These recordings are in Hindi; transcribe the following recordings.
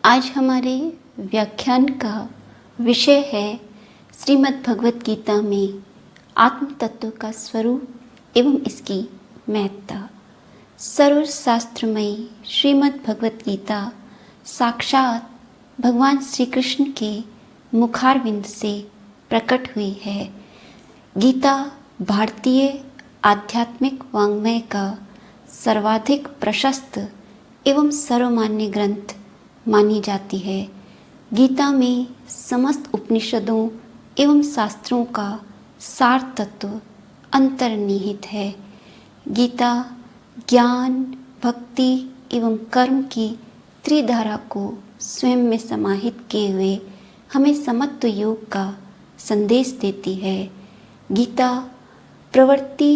आज हमारे व्याख्यान का विषय है श्रीमद् भगवत गीता में आत्म तत्व का स्वरूप एवं इसकी महत्ता। सर्वशास्त्रमयी श्रीमद् भगवत गीता साक्षात भगवान श्री कृष्ण के मुखारविंद से प्रकट हुई है। गीता भारतीय आध्यात्मिक वाङ्मय का सर्वाधिक प्रशस्त एवं सर्वमान्य ग्रंथ मानी जाती है। गीता में समस्त उपनिषदों एवं शास्त्रों का सार तत्व अंतर्निहित है। गीता ज्ञान, भक्ति एवं कर्म की त्रिधारा को स्वयं में समाहित किए हुए हमें समत्व योग का संदेश देती है। गीता प्रवृत्ति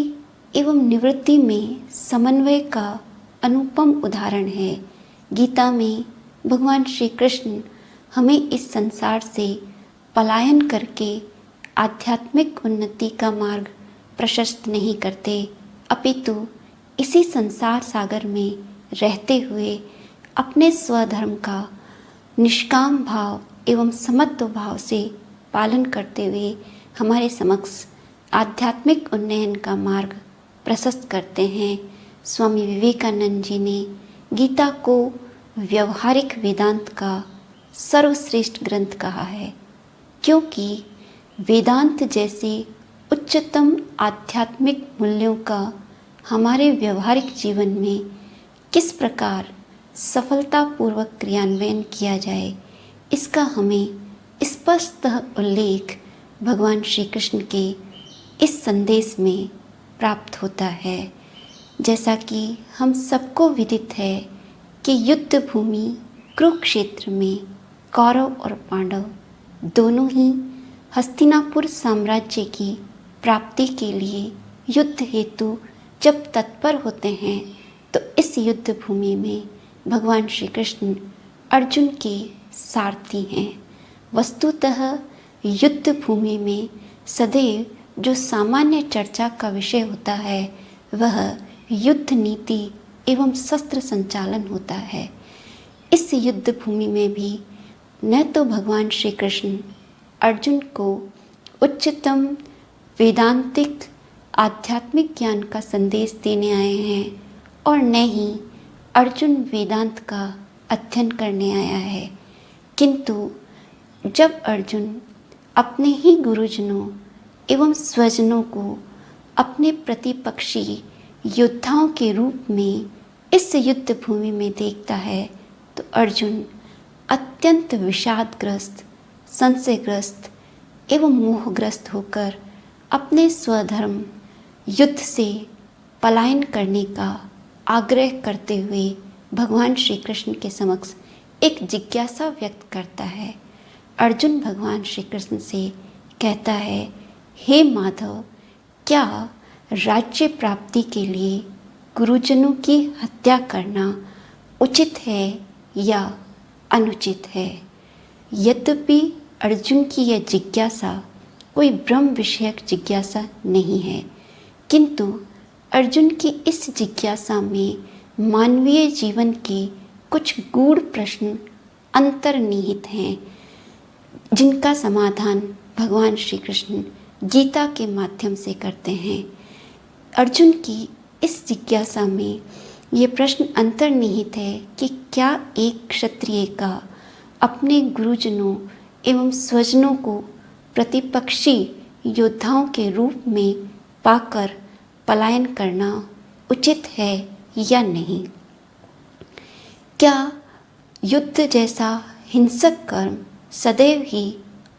एवं निवृत्ति में समन्वय का अनुपम उदाहरण है। गीता में भगवान श्री कृष्ण हमें इस संसार से पलायन करके आध्यात्मिक उन्नति का मार्ग प्रशस्त नहीं करते, अपितु इसी संसार सागर में रहते हुए अपने स्वधर्म का निष्काम भाव एवं समत्व भाव से पालन करते हुए हमारे समक्ष आध्यात्मिक उन्नयन का मार्ग प्रशस्त करते हैं। स्वामी विवेकानंद जी ने गीता को व्यवहारिक वेदांत का सर्वश्रेष्ठ ग्रंथ कहा है, क्योंकि वेदांत जैसे उच्चतम आध्यात्मिक मूल्यों का हमारे व्यवहारिक जीवन में किस प्रकार सफलतापूर्वक क्रियान्वयन किया जाए, इसका हमें स्पष्टतः उल्लेख भगवान श्री कृष्ण के इस संदेश में प्राप्त होता है। जैसा कि हम सबको विदित है कि युद्ध भूमि कुरुक्षेत्र में कौरव और पांडव दोनों ही हस्तिनापुर साम्राज्य की प्राप्ति के लिए युद्ध हेतु जब तत्पर होते हैं, तो इस युद्ध भूमि में भगवान श्री कृष्ण अर्जुन के सारथी हैं। वस्तुतः युद्ध भूमि में सदैव जो सामान्य चर्चा का विषय होता है वह युद्ध नीति एवं शस्त्र संचालन होता है। इस युद्ध भूमि में भी न तो भगवान श्री कृष्ण अर्जुन को उच्चतम वेदांतिक आध्यात्मिक ज्ञान का संदेश देने आए हैं और न ही अर्जुन वेदांत का अध्ययन करने आया है, किंतु जब अर्जुन अपने ही गुरुजनों एवं स्वजनों को अपने प्रतिपक्षी योद्धाओं के रूप में इस युद्ध भूमि में देखता है, तो अर्जुन अत्यंत विषादग्रस्त, संशयग्रस्त एवं मोहग्रस्त होकर अपने स्वधर्म युद्ध से पलायन करने का आग्रह करते हुए भगवान श्री कृष्ण के समक्ष एक जिज्ञासा व्यक्त करता है। अर्जुन भगवान श्री कृष्ण से कहता है, हे माधव, क्या राज्य प्राप्ति के लिए गुरुजनों की हत्या करना उचित है या अनुचित है? यद्यपि अर्जुन की यह जिज्ञासा कोई ब्रह्म विषयक जिज्ञासा नहीं है, किंतु अर्जुन की इस जिज्ञासा में मानवीय जीवन के कुछ गूढ़ प्रश्न अंतर्निहित हैं, जिनका समाधान भगवान श्री कृष्ण गीता के माध्यम से करते हैं। अर्जुन की इस जिज्ञासा में ये प्रश्न अंतर्निहित है कि क्या एक क्षत्रिय का अपने गुरुजनों एवं स्वजनों को प्रतिपक्षी योद्धाओं के रूप में पाकर पलायन करना उचित है या नहीं? क्या युद्ध जैसा हिंसक कर्म सदैव ही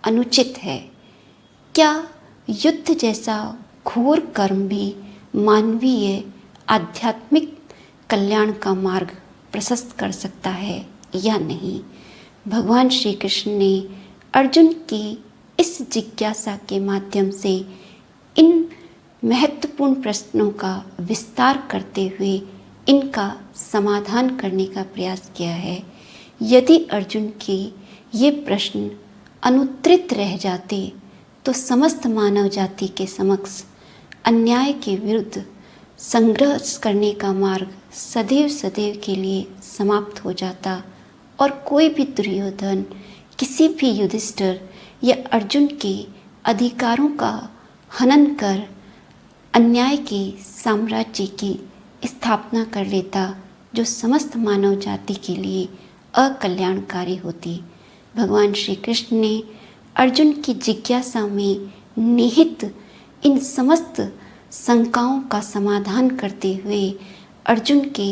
अनुचित है? क्या युद्ध जैसा घोर कर्म भी मानवीय आध्यात्मिक कल्याण का मार्ग प्रशस्त कर सकता है या नहीं? भगवान श्री कृष्ण ने अर्जुन की इस जिज्ञासा के माध्यम से इन महत्वपूर्ण प्रश्नों का विस्तार करते हुए इनका समाधान करने का प्रयास किया है। यदि अर्जुन के ये प्रश्न अनुत्तरित रह जाते तो समस्त मानव जाति के समक्ष अन्याय के विरुद्ध संघर्ष करने का मार्ग सदैव सदैव के लिए समाप्त हो जाता और कोई भी दुर्योधन किसी भी युधिष्ठिर या अर्जुन के अधिकारों का हनन कर अन्याय के साम्राज्य की स्थापना कर लेता, जो समस्त मानव जाति के लिए अकल्याणकारी होती। भगवान श्री कृष्ण ने अर्जुन की जिज्ञासा में निहित इन समस्त शंकाओं का समाधान करते हुए अर्जुन के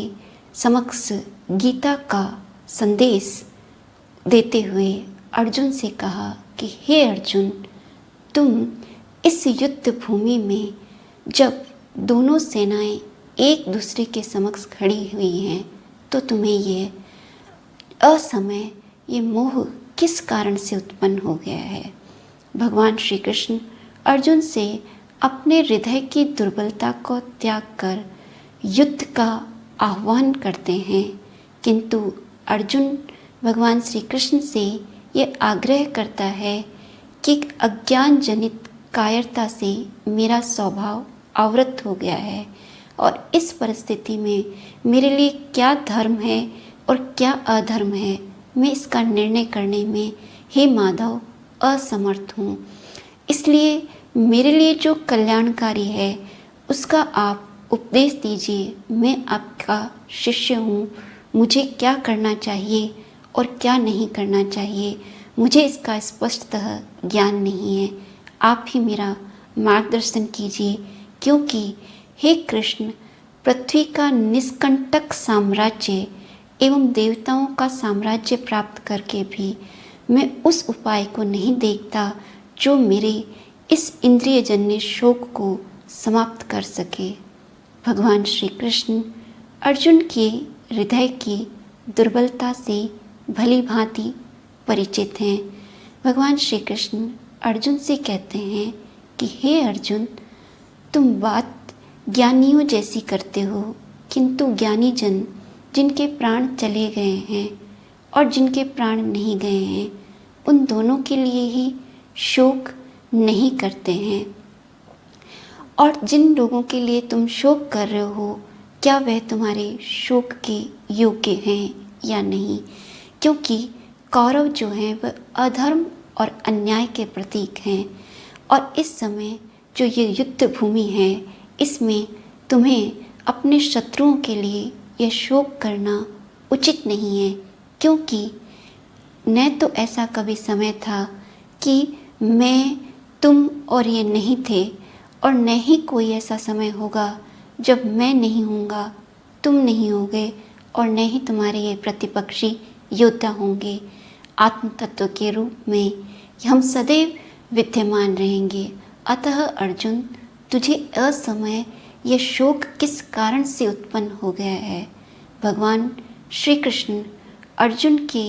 समक्ष गीता का संदेश देते हुए अर्जुन से कहा कि हे अर्जुन, तुम इस युद्ध भूमि में जब दोनों सेनाएं एक दूसरे के समक्ष खड़ी हुई हैं, तो तुम्हें ये असमय, ये मोह किस कारण से उत्पन्न हो गया है। भगवान श्री कृष्ण अर्जुन से अपने हृदय की दुर्बलता को त्याग कर युद्ध का आह्वान करते हैं, किंतु अर्जुन भगवान श्री कृष्ण से ये आग्रह करता है कि अज्ञान जनित कायरता से मेरा स्वभाव आवृत हो गया है और इस परिस्थिति में मेरे लिए क्या धर्म है और क्या अधर्म है, मैं इसका निर्णय करने में हे माधव असमर्थ हूँ। इसलिए मेरे लिए जो कल्याणकारी है उसका आप उपदेश दीजिए। मैं आपका शिष्य हूँ, मुझे क्या करना चाहिए और क्या नहीं करना चाहिए, मुझे इसका स्पष्टतः ज्ञान नहीं है। आप ही मेरा मार्गदर्शन कीजिए, क्योंकि हे कृष्ण, पृथ्वी का निष्कंटक साम्राज्य एवं देवताओं का साम्राज्य प्राप्त करके भी मैं उस उपाय को नहीं देखता जो मेरे इस इंद्रियजन्य शोक को समाप्त कर सके। भगवान श्री कृष्ण अर्जुन के हृदय की दुर्बलता से भली भांति परिचित हैं। भगवान श्री कृष्ण अर्जुन से कहते हैं कि हे अर्जुन, तुम बात ज्ञानियों जैसी करते हो, किंतु ज्ञानी जन जिनके प्राण चले गए हैं और जिनके प्राण नहीं गए हैं, उन दोनों के लिए ही शोक नहीं करते हैं। और जिन लोगों के लिए तुम शोक कर रहे हो, क्या वह तुम्हारे शोक के योग्य हैं या नहीं, क्योंकि कौरव जो हैं वह अधर्म और अन्याय के प्रतीक हैं। और इस समय जो ये युद्ध भूमि है, इसमें तुम्हें अपने शत्रुओं के लिए यह शोक करना उचित नहीं है, क्योंकि न तो ऐसा कभी समय था कि मैं, तुम और ये नहीं थे, और न ही कोई ऐसा समय होगा जब मैं नहीं होऊंगा, तुम नहीं होगे, और न ही तुम्हारे ये प्रतिपक्षी योद्धा होंगे। आत्म तत्व के रूप में हम सदैव विद्यमान रहेंगे। अतः अर्जुन, तुझे असमय यह शोक किस कारण से उत्पन्न हो गया है। भगवान श्री कृष्ण अर्जुन के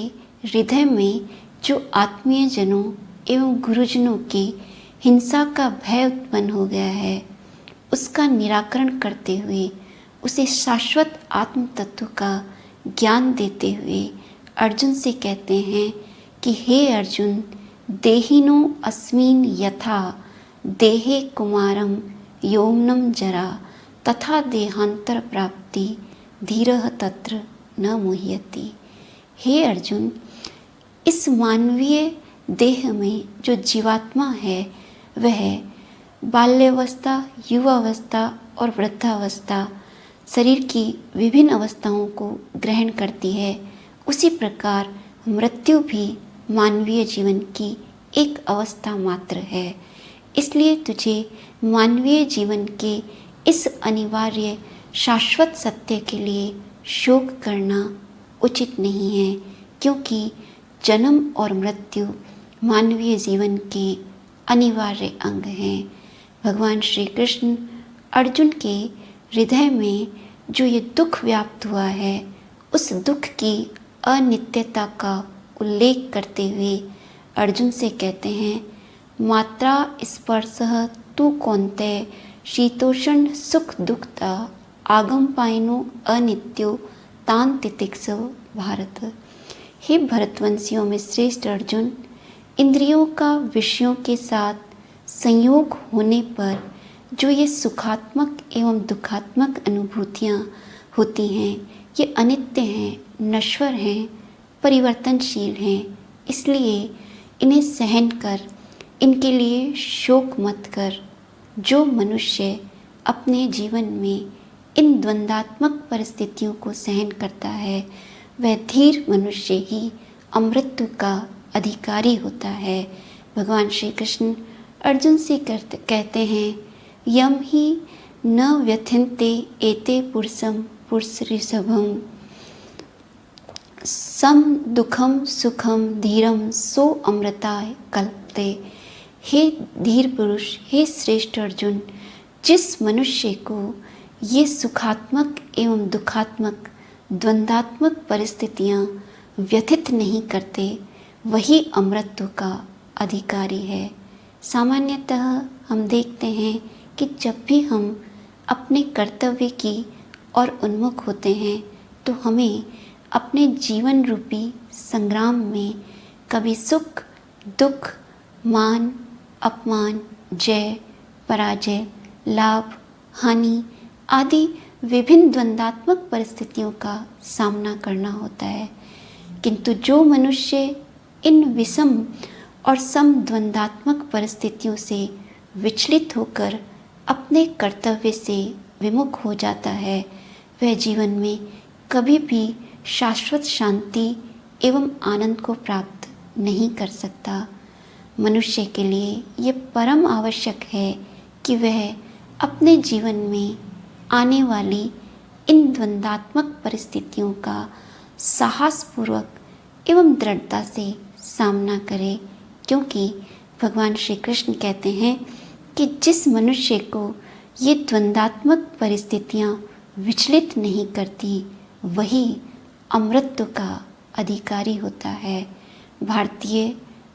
हृदय में जो आत्मीय जनों एवं गुरुजनों की हिंसा का भय उत्पन्न हो गया है, उसका निराकरण करते हुए उसे शाश्वत आत्म तत्व का ज्ञान देते हुए अर्जुन से कहते हैं कि हे अर्जुन, देहिनो अस्मिन् यथा देहे कुमारम यौवनम जरा तथा देहांतर प्राप्ति धीरः तत्र न मुह्यति। हे अर्जुन, इस मानवीय देह में जो जीवात्मा है वह बाल्यावस्था, युवावस्था और वृद्धावस्था शरीर की विभिन्न अवस्थाओं को ग्रहण करती है। उसी प्रकार मृत्यु भी मानवीय जीवन की एक अवस्था मात्र है। इसलिए तुझे मानवीय जीवन के इस अनिवार्य शाश्वत सत्य के लिए शोक करना उचित नहीं है, क्योंकि जन्म और मृत्यु मानवीय जीवन के अनिवार्य अंग हैं। भगवान श्री कृष्ण अर्जुन के हृदय में जो ये दुख व्याप्त हुआ है, उस दुख की अनित्यता का उल्लेख करते हुए अर्जुन से कहते हैं, मात्रा स्पर्शः तु कौन्तेय शीतोष्ण सुख दुखता आगम पाइनो अनित्यो तान तितिक्षव भारत। हे भरतवंशियों में श्रेष्ठ अर्जुन, इंद्रियों का विषयों के साथ संयोग होने पर जो ये सुखात्मक एवं दुखात्मक अनुभूतियाँ होती हैं, ये अनित्य हैं, नश्वर हैं, परिवर्तनशील हैं, इसलिए इन्हें सहन कर, इनके लिए शोक मत कर। जो मनुष्य अपने जीवन में इन द्वंद्वात्मक परिस्थितियों को सहन करता है, वह धीर मनुष्य ही अमृत का अधिकारी होता है। भगवान श्री कृष्ण अर्जुन से कहते हैं, यम ही न व्यथिन्ते एते पुरुषम पुरुषऋषभम सम दुखम सुखम धीरम सो अमृताय कल्पते। हे धीर पुरुष, हे श्रेष्ठ अर्जुन, जिस मनुष्य को ये सुखात्मक एवं दुखात्मक द्वंद्वात्मक परिस्थितियाँ व्यथित नहीं करते, वही अमृत का अधिकारी है। सामान्यतः हम देखते हैं कि जब भी हम अपने कर्तव्य की ओर उन्मुख होते हैं तो हमें अपने जीवन रूपी संग्राम में कभी सुख दुख, मान अपमान, जय पराजय, लाभ हानि आदि विभिन्न द्वंद्वात्मक परिस्थितियों का सामना करना होता है। किंतु जो मनुष्य इन विषम और सम द्वंद्वात्मक परिस्थितियों से विचलित होकर अपने कर्तव्य से विमुख हो जाता है, वह जीवन में कभी भी शाश्वत शांति एवं आनंद को प्राप्त नहीं कर सकता। मनुष्य के लिए ये परम आवश्यक है कि वह अपने जीवन में आने वाली इन द्वंद्वात्मक परिस्थितियों का साहसपूर्वक एवं दृढ़ता से सामना करे, क्योंकि भगवान श्री कृष्ण कहते हैं कि जिस मनुष्य को ये द्वंद्वात्मक परिस्थितियाँ विचलित नहीं करती, वही अमृत का अधिकारी होता है। भारतीय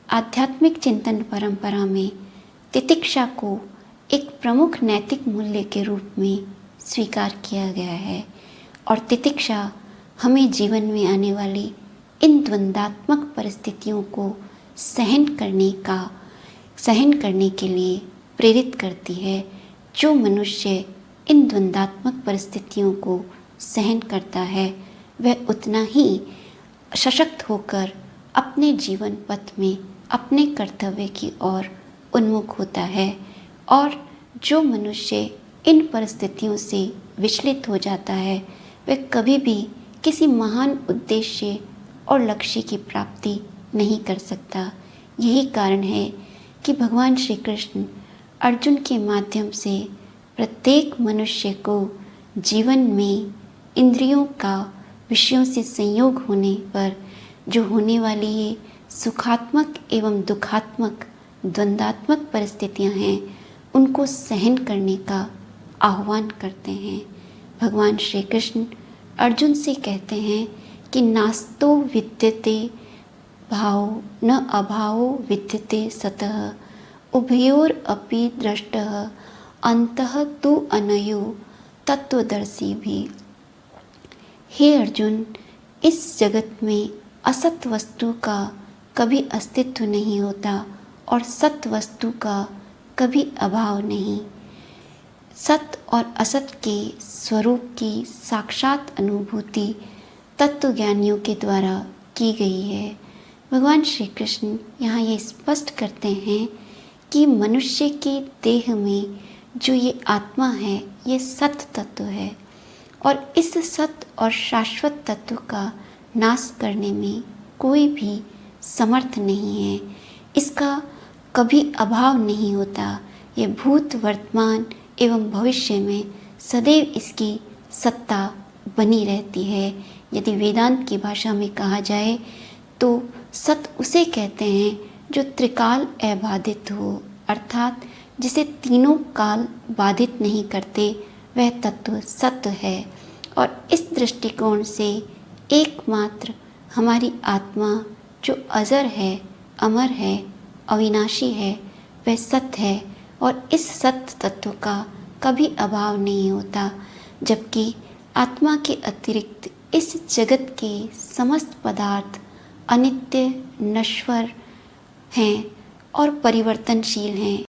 आध्यात्मिक चिंतन परंपरा में तितिक्षा को एक प्रमुख नैतिक मूल्य के रूप में स्वीकार किया गया है और तितिक्षा हमें जीवन में आने वाली इन द्वंद्वात्मक परिस्थितियों को सहन करने के लिए प्रेरित करती है। जो मनुष्य इन द्वंद्वात्मक परिस्थितियों को सहन करता है, वह उतना ही सशक्त होकर अपने जीवन पथ में अपने कर्तव्य की ओर उन्मुख होता है। और जो मनुष्य इन परिस्थितियों से विचलित हो जाता है, वह कभी भी किसी महान उद्देश्य और लक्ष्य की प्राप्ति नहीं कर सकता। यही कारण है कि भगवान श्री कृष्ण अर्जुन के माध्यम से प्रत्येक मनुष्य को जीवन में इंद्रियों का विषयों से संयोग होने पर जो होने वाली ये सुखात्मक एवं दुखात्मक द्वंद्वात्मक परिस्थितियां हैं, उनको सहन करने का आह्वान करते हैं। भगवान श्री कृष्ण अर्जुन से कहते हैं कि नास्तो विद्यते भाव न अभावो विद्यते सतः उभयोर अपि दृष्टः अंतः तु अनयो तत्वदर्शी भी। हे अर्जुन, इस जगत में असत वस्तु का कभी अस्तित्व नहीं होता और सत वस्तु का कभी अभाव नहीं। सत और असत के स्वरूप की साक्षात अनुभूति तत्वज्ञानियों के द्वारा की गई है। भगवान श्री कृष्ण यहाँ ये स्पष्ट करते हैं कि मनुष्य के देह में जो ये आत्मा है, ये सत तत्व है और इस सत और शाश्वत तत्व का नाश करने में कोई भी समर्थ नहीं है। इसका कभी अभाव नहीं होता। ये भूत वर्तमान एवं भविष्य में सदैव इसकी सत्ता बनी रहती है। यदि वेदांत की भाषा में कहा जाए तो सत उसे कहते हैं जो त्रिकाल अबाधित हो, अर्थात जिसे तीनों काल बाधित नहीं करते, वह तत्व सत्य है। और इस दृष्टिकोण से एकमात्र हमारी आत्मा जो अजर है, अमर है, अविनाशी है, वह सत्य है और इस सत्य तत्व का कभी अभाव नहीं होता। जबकि आत्मा के अतिरिक्त इस जगत के समस्त पदार्थ अनित्य, नश्वर हैं और परिवर्तनशील हैं।